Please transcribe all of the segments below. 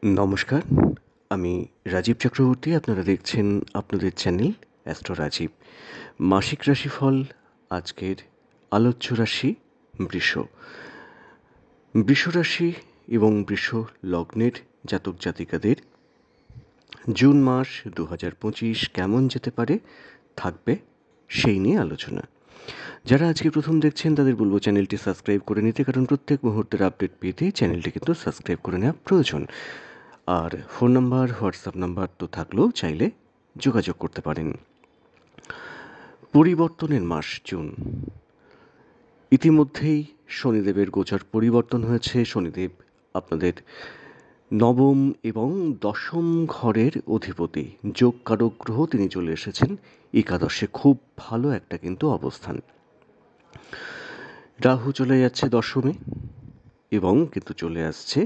নমস্কার, আমি রাজীব চক্রবর্তী। আপনারা দেখছেন আপনাদের চ্যানেল অ্যাস্ট্রো রাজীব। মাসিক রাশিফল আজকের আলোচ্য রাশি বৃষ। বৃষ রাশি এবং বৃষ লগ্নের জাতক জাতিকাদের জুন মাস 2025 কেমন যেতে পারে থাকবে সেই নিয়ে আলোচনা। যারা আজকে প্রথম দেখছেন তাদের বলবো চ্যানেলটি সাবস্ক্রাইব করে নিতে, কারণ প্রত্যেক মুহূর্তের আপডেট পেতে চ্যানেলটি কিন্তু সাবস্ক্রাইব করে নেওয়া প্রয়োজন। আর ফোন নাম্বার, হোয়াটসঅ্যাপ নাম্বার তো থাকলেও চাইলে যোগাযোগ করতে পারেন। পরিবর্তনের মাস জুন। ইতিমধ্যেই শনিদেবের গোচর পরিবর্তন হয়েছে। শনিদেব আপনাদের নবম এবং দশম ঘরের অধিপতি, যোগকারক গ্রহ, তিনি চলে এসেছেন একাদশে। খুব ভালো একটা কিন্তু অবস্থান। রাহু চলে যাচ্ছে দশমে এবং কিন্তু চলে আসছে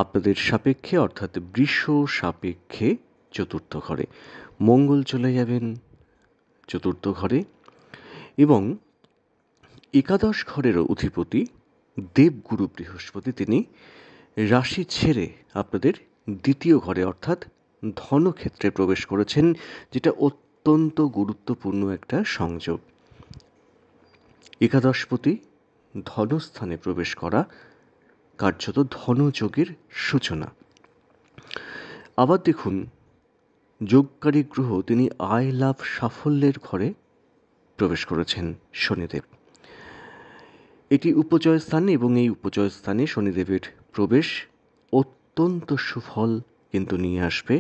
আপনাদের সাপেক্ষে, অর্থাৎ বৃষ সাপেক্ষে চতুর্থ ঘরে। মঙ্গল চলে যাবেন চতুর্থ ঘরে এবং একাদশ ঘরের অধিপতি দেবগুরু বৃহস্পতি, তিনি রাশি ছেড়ে আপনাদের দ্বিতীয় ঘরে অর্থাৎ ধনক্ষেত্রে প্রবেশ করেছেন, যেটা অত্যন্ত গুরুত্বপূর্ণ একটা সংযোগ। একাদশপতি ধনস্থানে প্রবেশ করা কার্যত ধনযোগের সূচনা। আবার দেখুন, যোগকারী গ্রহ তিনি আয় লাভ সাফল্যের ঘরে প্রবেশ করেছেন শনিদেব। এটি উপজয় স্থান এবং এই উপজয় স্থানে শনিদেবের প্রবেশ অত্যন্ত সুফল কিন্তু নিয়ে আসবে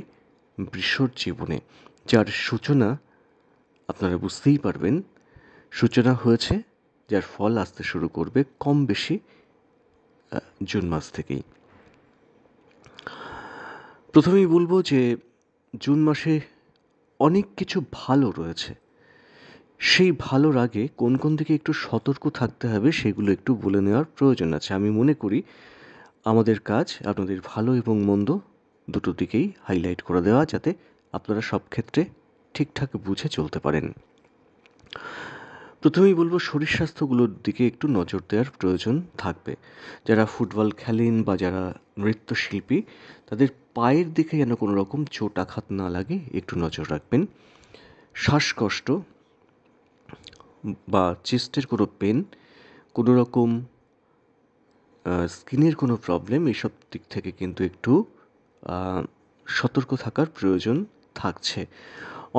বৃষর জীবনে, যার সূচনা আপনারা বুঝতেই পারবেন। সূচনা হয়েছে, যার ফল আসতে শুরু করবে কম বেশি জুন মাস থেকেই। প্রথমেই বলবো যে জুন মাসে অনেক কিছু ভালো রয়েছে। সেই ভালোর আগে কোন কোন দিকে একটু সতর্ক থাকতে হবে সেগুলো একটু বলে নেওয়ার প্রয়োজন আছে। আমি মনে করি আমাদের কাজ আপনাদের ভালো এবং মন্দ দুটো দিকেই হাইলাইট করে দেওয়া, যাতে আপনারা সব ক্ষেত্রে ঠিকঠাক বুঝে চলতে পারেন। প্রথমেই বলবো শরীর স্বাস্থ্যগুলোর দিকে একটু নজর দেওয়ার প্রয়োজন থাকবে। যারা ফুটবল খেলেন বা যারা নৃত্যশিল্পী, তাদের পায়ের দিকে যেন কোনো রকম চোট আঘাত না লাগে, একটু নজর রাখবেন। শ্বাসকষ্ট বা চেস্টের কোনো পেন, কোনো রকম স্কিনের কোনো প্রবলেম, এইসব দিক থেকে কিন্তু একটু সতর্ক থাকার প্রয়োজন থাকছে।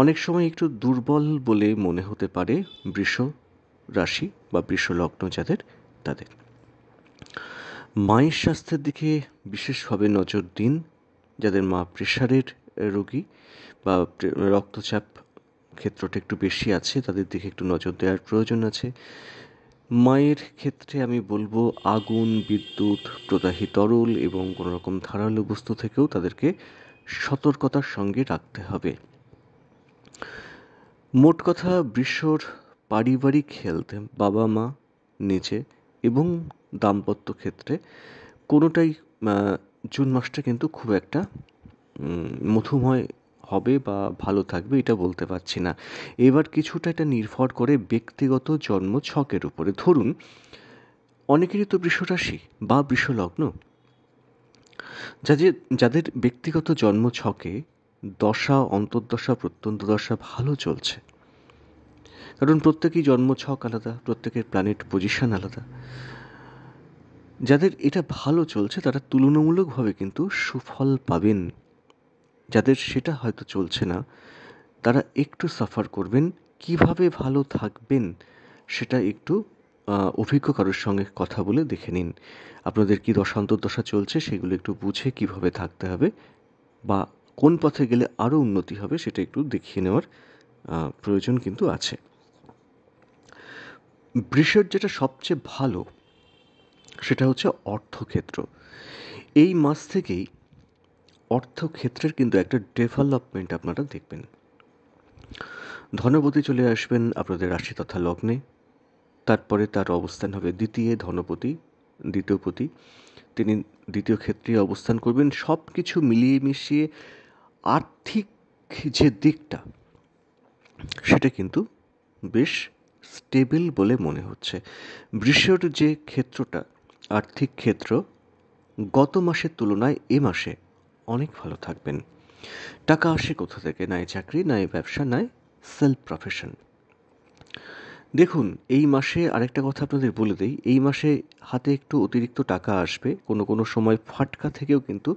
অনেক সময় একটু দুর্বল বলে মনে হতে পারে বৃষ রাশি বা বৃষ লগ্ন যাদের, তাদের মায়ের স্বাস্থ্যের দিকে বিশেষভাবে নজর দিন। যাদের মা প্রেশারের রোগী বা রক্তচাপ ক্ষেত্রটা একটু বেশি আছে, তাদের দিকে একটু নজর দেওয়ার প্রয়োজন আছে। মায়ের ক্ষেত্রে আমি বলবো আগুন, বিদ্যুৎ, প্রদাহী তরল এবং কোনো রকম ধারালো বস্তু থেকেও তাদেরকে সতর্কতার সঙ্গে রাখতে হবে। মোট কথা, বৃষর পারিবারিক হেলথ, বাবা মা, নিজে এবং দাম্পত্য ক্ষেত্রে কোনোটাই জুন মাসটা কিন্তু খুব একটা মধুময় হবে বা ভালো থাকবে এটা বলতে পারছি না। এবার কিছুটা এটা নির্ভর করে ব্যক্তিগত জন্ম ছকের উপরে। ধরুন, অনেকেরই তো বৃষরাশি বা বৃষলগ্ন, যাদের ব্যক্তিগত জন্ম ছকে দশা, অন্তর্দশা, প্রত্যন্তদশা ভালো চলছে, কারণ প্রত্যেকেই জন্ম ছক আলাদা, প্রত্যেকের প্ল্যানেট পজিশন আলাদা। যাদের এটা ভালো চলছে তারা তুলনামূলকভাবে কিন্তু সুফল পাবেন। যাদের সেটা হয়তো চলছে না, তারা একটু সাফার করবেন। কিভাবে ভালো থাকবেন সেটা একটু অভিজ্ঞ কারোর সঙ্গে কথা বলে দেখে নিন। আপনাদের কী দশা অন্তর্দশা চলছে সেগুলো একটু বুঝে কীভাবে থাকতে হবে বা কোন পথে গেলে আরও উন্নতি হবে সেটা একটু দেখিয়ে নেওয়ার প্রয়োজন কিন্তু আছে। বৃষের যেটা সবচেয়ে ভালো সেটা হচ্ছে অর্থক্ষেত্র। এই মাস থেকেই অর্থক্ষেত্রের কিন্তু একটা ডেভেলপমেন্ট আপনারা দেখবেন। ধনপতি চলে আসবেন আপনাদের রাশি তথা লগ্নে। তারপরে তার অবস্থান হবে দ্বিতীয় ধনপতি, দ্বিতীয়পতি, তিনি দ্বিতীয় ক্ষেত্রে অবস্থান করবেন। সব কিছু মিলিয়ে মিশিয়ে আর্থিক যে দিকটা সেটা কিন্তু বেশ স্টেবল বলে মনে হচ্ছে। বৃষের যে ক্ষেত্রটা, আর্থিক ক্ষেত্র, গত মাসের তুলনায় এ মাসে অনেক ভালো থাকবেন। টাকা আসে কোথা থেকে? নাই চাকরি, নাই ব্যবসা, নাই সেলফ প্রফেশন। দেখুন, এই মাসে আরেকটা কথা আপনাদের বলে দেই, এই মাসে হাতে একটু অতিরিক্ত টাকা আসবে। কোনো সময় ফাটকা থেকেও কিন্তু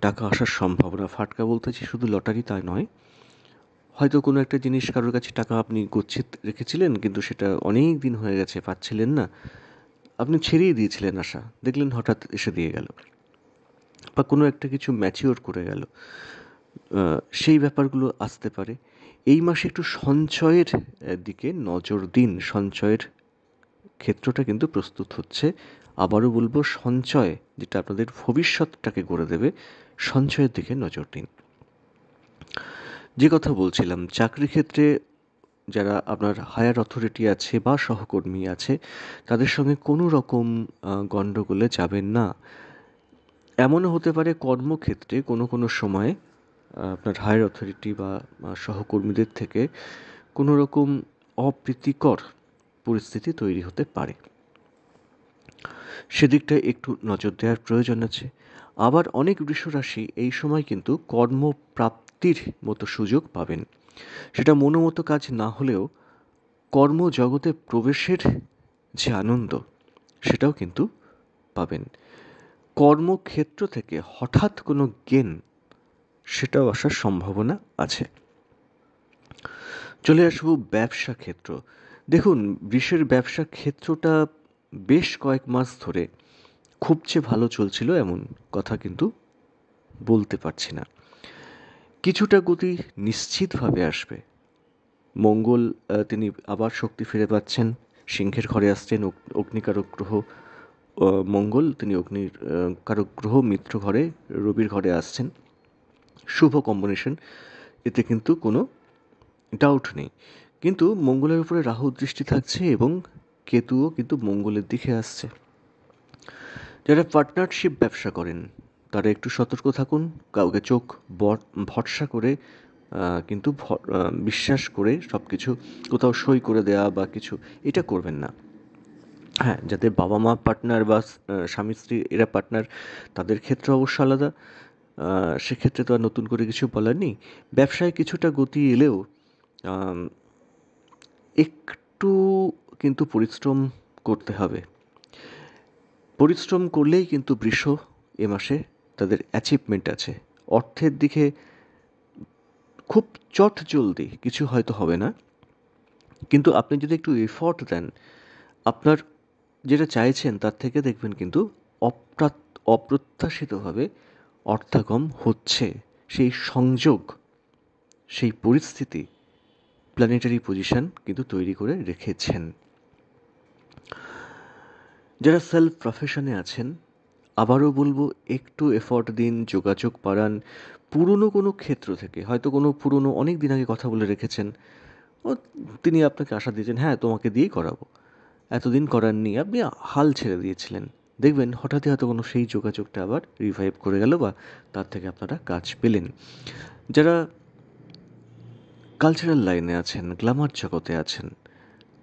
টাকা আসার সম্ভাবনা। ফাটকা বলতেছি শুধু লটারি তা নয়। হয়তো কোনো একটা জিনিস কারোর কাছে টাকা আপনি গচ্ছিত রেখেছিলেন, কিন্তু সেটা অনেক দিন হয়ে গেছে, পাচ্ছিলেন না। আপনি ছেড়েই দিয়েছিলেন আশা, দেখলেন হঠাৎ এসে দিয়ে গেল। বা কোনো একটা কিছু ম্যাচিওর করে গেল। সেই ব্যাপারগুলো আসতে পারে। এই মাসে একটু সঞ্চয়ের দিকে নজর দিন। সঞ্চয়ের ক্ষেত্রটা কিন্তু প্রস্তুত হচ্ছে। আবারও বলবো, সঞ্চয় যেটা আপনাদের ভবিষ্যৎটাকে গড়ে দেবে, সঞ্চয়ের দিকে নজর দিন। যে কথা বলছিলাম, চাকরি ক্ষেত্রে যারা আপনার হায়ার অথরিটি আছে বা সহকর্মী আছে, তাদের সঙ্গে কোনো রকম গণ্ডগোলে যাবেন না। এমনও হতে পারে কর্মক্ষেত্রে কোনো সময় আপনার হায়ার অথরিটি বা সহকর্মীদের থেকে কোনো রকম অপ্রীতিকর পরিস্থিতি তৈরি হতে পারে। সেদিকটায় একটু নজর দেওয়ার প্রয়োজন আছে। আবার অনেক বৃষরাশি এই সময় কিন্তু কর্মপ্রাপ্তির মতো সুযোগ পাবেন। সেটা মনোমতো কাজ না হলেও কর্মজগতে প্রবেশের যে আনন্দ, সেটাও কিন্তু পাবেন। কর্মক্ষেত্র থেকে হঠাৎ কোনো গেন, সেটাও আসার সম্ভাবনা আছে। চলে আসবো ব্যবসা ক্ষেত্র। দেখুন, বৃষের ব্যবসা ক্ষেত্রটা বেশ কয়েক মাস ধরে খুব যে ভালো চলছিল এমন কথা কিন্তু বলতে পারছি না। কিছুটা গতি নিশ্চিতভাবে আসবে। মঙ্গল তিনি আবার শক্তি ফিরে পাচ্ছেন, সিংহের ঘরে আসছেন। অগ্নিকারক গ্রহ মঙ্গল, তিনি অগ্নির কারক গ্রহ, মিত্র ঘরে, রবির ঘরে আসছেন। শুভ কম্বিনেশন, এতে কিন্তু কোনো ডাউট নেই। কিন্তু মঙ্গলের উপরে রাহু দৃষ্টি থাকছে এবং কেতুও কিন্তু মঙ্গলের দিকে আসছে। যারা পার্টনারশিপ ব্যবসা করেন তারা একটু সতর্ক থাকুন। কাউকে চোখ ভরসা করে কিন্তু বিশ্বাস করে সব কিছু কোথাও সই করে দেওয়া বা কিছু, এটা করবেন না। হ্যাঁ, যাদের বাবা মা পার্টনার বা স্বামী স্ত্রী এরা পার্টনার, তাদের ক্ষেত্রে অবশ্য আলাদা। সেক্ষেত্রে তো আর নতুন করে কিছু বলার নেই। ব্যবসায় কিছুটা গতি এলেও একটু কিন্তু পরিশ্রম করতে হবে। পরিশ্রম করলেই কিন্তু বৃষ এ মাসে তাদের অ্যাচিভমেন্ট আছে। অর্থের দিকে খুব চটজলদি কিছু হয়তো হবে না, কিন্তু আপনি যদি একটু এফর্ট দেন, আপনার যেটা চাইছেন তার থেকে দেখবেন কিন্তু অপ্রত্যাশিতভাবে অর্থাগম হচ্ছে। সেই সংযোগ, সেই পরিস্থিতি প্ল্যানেটারি পজিশন কিন্তু তৈরি করে রেখেছেন। যারা সেলফ প্রফেশনে আছেন, আবারও বলবো, একটু এফর্ট দিন, যোগাযোগ বাড়ান। পুরনো কোনো ক্ষেত্র থেকে হয়তো কোনো পুরনো অনেক দিন আগে কথা বলে রেখেছেন, ও তিনি আপনাকে আশা দিয়েছেন, হ্যাঁ তোমাকে দিয়েই করাবো, এতদিন করাননি, আপনি হাল ছেড়ে দিয়েছিলেন। দেখবেন হঠাৎই হয়তো কোনো সেই যোগাযোগটা আবার রিভাইভ করে গেল বা তার থেকে আপনারা কাজ পেলেন। যারা কালচারাল লাইনে আছেন, গ্ল্যামার জগতে আছেন,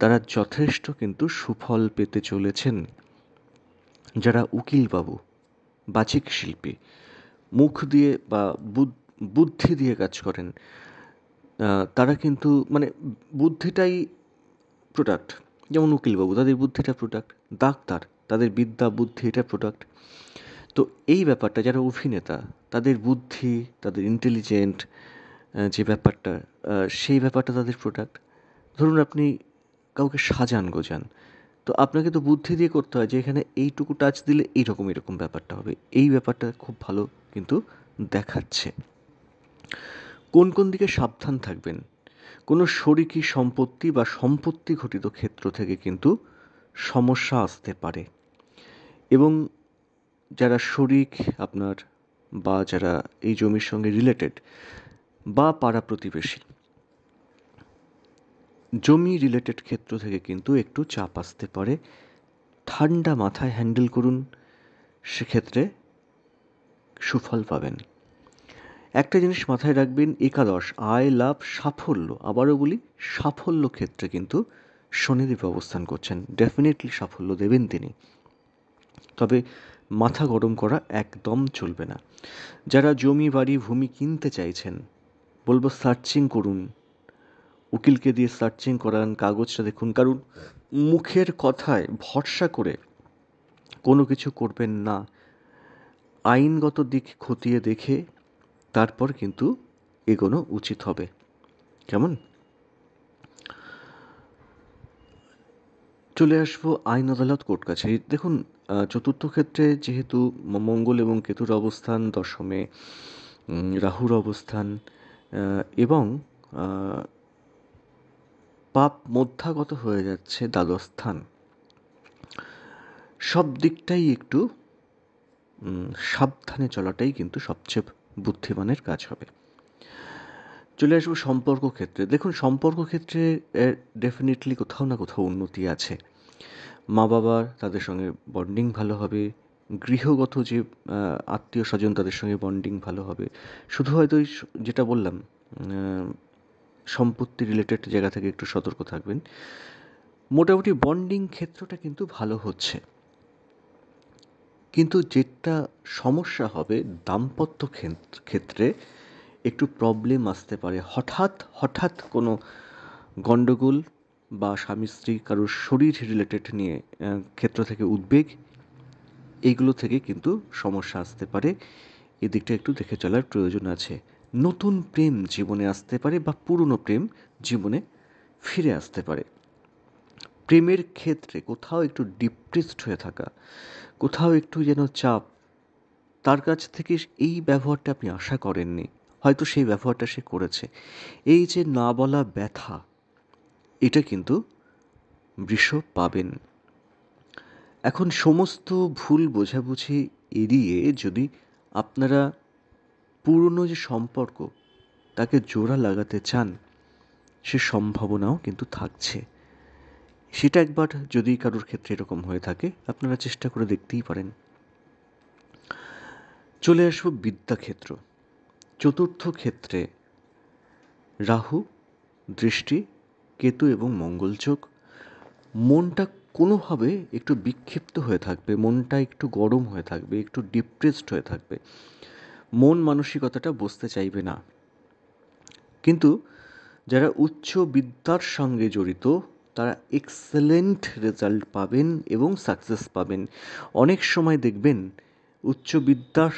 তারা যথেষ্ট কিন্তু সুফল পেতে চলেছেন। যারা উকিলবাবু, বাচিক শিল্পী, মুখ দিয়ে বা বুদ্ধি দিয়ে কাজ করেন, তারা কিন্তু মানে বুদ্ধিটাই প্রোডাক্ট। যেমন উকিলবাবু, তাদের বুদ্ধিটা প্রোডাক্ট। ডাক্তার, তাদের বিদ্যা বুদ্ধি এটা প্রোডাক্ট। তো এই ব্যাপারটা, যারা অভিনেতা, তাদের বুদ্ধি, তাদের ইন্টেলিজেন্ট যে ব্যাপারটা, সেই ব্যাপারটা তাদের প্রোডাক্ট। ধরুন আপনি কাউকে সাজান গোজান, তো আপনাকে তো বুদ্ধি দিয়ে করতে হয় যে এখানে এইটুকু টাচ দিলে এইরকম এরকম ব্যাপারটা হবে। এই ব্যাপারটা খুব ভালো কিন্তু দেখাচ্ছে। কোন দিকে সাবধান থাকবেন? কোনো শরিকি সম্পত্তি বা সম্পত্তি ঘটিত ক্ষেত্র থেকে কিন্তু সমস্যা আসতে পারে। এবং যারা শরিক আপনার, বা যারা এই জমির সঙ্গে রিলেটেড, বা পাড়া প্রতিবেশী, জমি রিলেটেড ক্ষেত্র থেকে কিন্তু একটু চাপ আসতে পারে। ঠান্ডা মাথায় হ্যান্ডেল করুন, সেক্ষেত্রে সুফল পাবেন। একটা জিনিস মাথায় রাখবেন, একাদশ আয় লাভ সাফল্য, আবারও বলি সাফল্য ক্ষেত্রে কিন্তু শনিদেব অবস্থান করছেন। ডেফিনেটলি সাফল্য দেবেন তিনি। তবে মাথা গরম করা একদম চলবে না। যারা জমি বাড়ি ভূমি কিনতে চাইছেন, বলবো সার্চিং করুন, উকিলকে দিয়ে সার্চিং করান, কাগজটা দেখুন, কারণ মুখের কথায় ভরসা করে কোনো কিছু করবেন না। আইনগত দিক খতিয়ে দেখে তারপর কিন্তু এগোনো উচিত হবে। কেমন? চলে আসবো আইন আদালত কোর্ট কাছারি। দেখুন, চতুর্থ ক্ষেত্রে যেহেতু মঙ্গল এবং কেতুর অবস্থান দশমে, রাহুর অবস্থান এবং পাপ মধ্যাগত হয়ে যাচ্ছে দ্বাদশ স্থান, সব দিকটাই একটু সাবধানে চলাটাই কিন্তু সবচেয়ে বুদ্ধিমানের কাজ হবে। চলে আসবো সম্পর্ক ক্ষেত্রে। দেখুন, সম্পর্ক ক্ষেত্রে ডেফিনেটলি কোথাও না কোথাও উন্নতি আছে। মা বাবার তাদের সঙ্গে বন্ডিং ভালো হবে, গৃহগত যে আত্মীয় স্বজন তাদের সঙ্গে বন্ডিং ভালো হবে। শুধু হয়তো ওই যেটা বললাম, সম্পত্তি রিলেটেড জায়গা থেকে একটু সতর্ক থাকবেন। মোটামুটি বন্ডিং ক্ষেত্রটা কিন্তু ভালো হচ্ছে, কিন্তু যেটা সমস্যা হবে দাম্পত্য ক্ষেত্রে একটু প্রবলেম আসতে পারে। হঠাৎ হঠাৎ কোনো গণ্ডগোল বা স্বামী স্ত্রী কারোর শরীর রিলেটেড নিয়ে ক্ষেত্র থেকে উদ্বেগ, এইগুলো থেকে কিন্তু সমস্যা আসতে পারে। এদিকটা একটু দেখে চলার প্রয়োজন আছে। নতুন প্রেম জীবনে আসতে পারে বা পুরনো প্রেম জীবনে ফিরে আসতে পারে। প্রেমের ক্ষেত্রে কোথাও একটু ডিপ্রেসড হয়ে থাকা, কোথাও একটু যেন চাপ, তার কাছ থেকে এই ব্যবহারটা আপনি আশা করেননি, হয়তো সেই ব্যবহারটা সে করেছে। এই যে না বলা ব্যথা, এটা কিন্তু বৃষ পাবেন। এখন সমস্ত ভুল বোঝাবুঝি এড়িয়ে যদি আপনারা পুরনো যে সম্পর্ক তাকে জোড়া লাগাতে চান, সে সম্ভাবনাও কিন্তু থাকছে। সেটা একবার যদি কারোর ক্ষেত্রে এরকম হয়ে থাকে, আপনারা চেষ্টা করে দেখতেই পারেন। চলে আসবো বিদ্যাক্ষেত্র। চতুর্থ ক্ষেত্রে রাহু দৃষ্টি, কেতু এবং মঙ্গল যোগ। মনটা কোনোভাবে একটু বিক্ষিপ্ত হয়ে থাকবে, মনটা একটু গরম হয়ে থাকবে, একটু ডিপ্রেসড হয়ে থাকবে, মন মানসিকতাটা বসতে চাইবে না। কিন্তু যারা উচ্চ বিদ্যার সঙ্গে জড়িত তারা এক্সেলেন্ট রেজাল্ট পাবেন এবং সাকসেস পাবেন। অনেক সময় দেখবেন উচ্চ বিদ্যার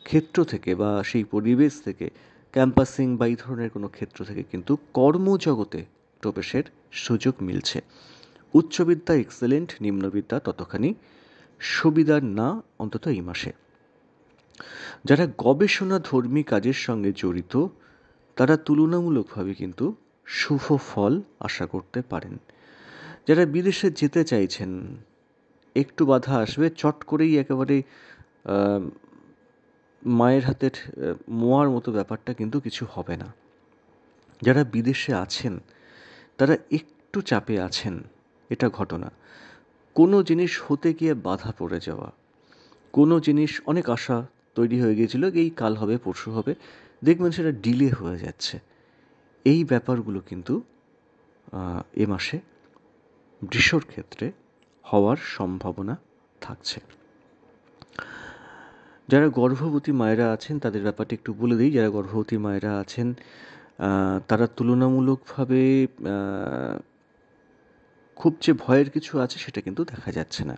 ক্ষেত্র থেকে বা সেই পরিবেশ থেকে, ক্যাম্পাসিং বা এই ধরনের কোনো ক্ষেত্র থেকে কিন্তু কর্মজগতে প্রবেশের সুযোগ মিলছে। উচ্চবিদ্যা এক্সেলেন্ট, নিম্নবিদ্যা ততখানি সুবিধার না, অন্তত এই মাসে। যারা গবেষণাধর্মী কাজের সঙ্গে জড়িত তারা তুলনামূলকভাবে কিন্তু শুভ ফল আশা করতে পারেন। যারা বিদেশে যেতে চাইছেন, একটু বাধা আসবে, চট করেই একেবারে মায়ের হাতের মোয়ার মতো ব্যাপারটা কিন্তু কিছু হবে না। যারা বিদেশে আছেন তারা একটু চাপে আছেন, এটা ঘটনা। কোনো জিনিস হতে গিয়ে বাধা পড়ে যাওয়া, কোনো জিনিস অনেক আশা তৈরি হয়ে গিয়েছিল এই কাল হবে পরশু হবে, দেখবেন সেটা ডিলে হয়ে যাচ্ছে। এই ব্যাপারগুলো কিন্তু এ মাসে বৃষর ক্ষেত্রে হওয়ার সম্ভাবনা থাকছে। যারা গর্ভবতী মায়েরা আছেন তাদের ব্যাপারটা একটু বলে দিই। যারা গর্ভবতী মায়েরা আছেন তারা তুলনামূলকভাবে খুব যে ভয়ের কিছু আছে সেটা কিন্তু দেখা যাচ্ছে না।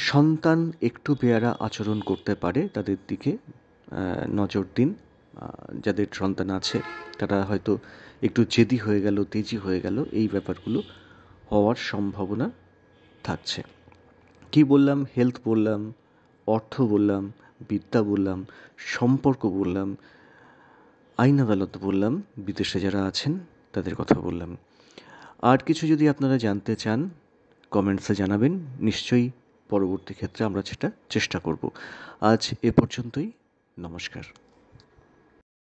সন্তান একটু বেয়ারা আচরণ করতে পারে, তাদের দিকে নজর দিন। যাদের সন্তান আছে তারা হয়তো একটু জেদি হয়ে গেল, তেজি হয়ে গেল, এই ব্যাপারগুলো হওয়ার সম্ভাবনা থাকছে। কি বললাম? হেলথ বললাম, অর্থ বললাম, বিদ্যা বললাম, সম্পর্ক বললাম, আইন আদালত বললাম, বিদেশে যারা আছেন তাদের কথা বললাম। আর কিছু যদি আপনারা জানতে চান কমেন্টসে জানাবেন, নিশ্চয়ই পরবর্তী ক্ষেত্রে আমরা সেটা চেষ্টা করব। আজ এ পর্যন্তই। নমস্কার।